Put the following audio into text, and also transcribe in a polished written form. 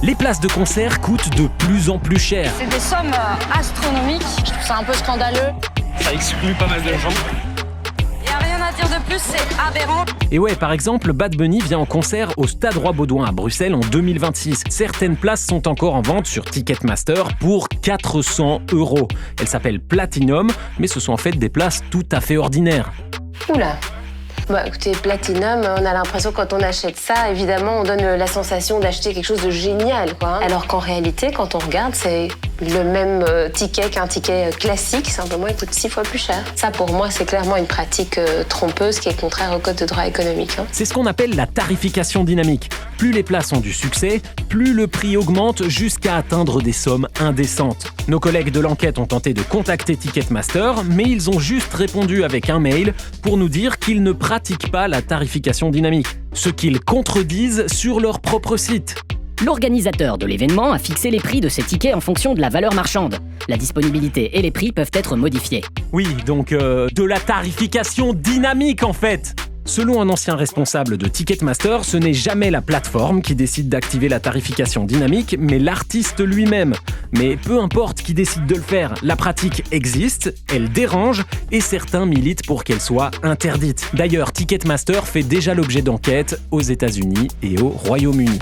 Les places de concert coûtent de plus en plus cher. C'est des sommes astronomiques. Je trouve ça un peu scandaleux. Ça exclut pas mal de gens. Il n'y a rien à dire de plus, c'est aberrant. Et ouais, par exemple, Bad Bunny vient en concert au Stade Roi-Baudouin à Bruxelles en 2026. Certaines places sont encore en vente sur Ticketmaster pour 400 €. Elles s'appellent Platinum, mais ce sont en fait des places tout à fait ordinaires. Oula. Bah écoutez, Platinum, on a l'impression quand on achète ça, évidemment, on donne la sensation d'acheter quelque chose de génial, quoi. Alors qu'en réalité, quand on regarde, c'est le même ticket qu'un ticket classique, simplement il coûte 6 fois plus cher. Ça, pour moi, c'est clairement une pratique trompeuse qui est contraire au code de droit économique. C'est ce qu'on appelle la tarification dynamique. Plus les places ont du succès, plus le prix augmente jusqu'à atteindre des sommes indécentes. Nos collègues de l'enquête ont tenté de contacter Ticketmaster, mais ils ont juste répondu avec un mail pour nous dire qu'ils ne pratiquent pas la tarification dynamique, ce qu'ils contredisent sur leur propre site. L'organisateur de l'événement a fixé les prix de ces tickets en fonction de la valeur marchande. La disponibilité et les prix peuvent être modifiés. Oui, donc de la tarification dynamique en fait. Selon un ancien responsable de Ticketmaster, ce n'est jamais la plateforme qui décide d'activer la tarification dynamique, mais l'artiste lui-même. Mais peu importe qui décide de le faire, la pratique existe, elle dérange, et certains militent pour qu'elle soit interdite. D'ailleurs, Ticketmaster fait déjà l'objet d'enquêtes aux États-Unis et au Royaume-Uni.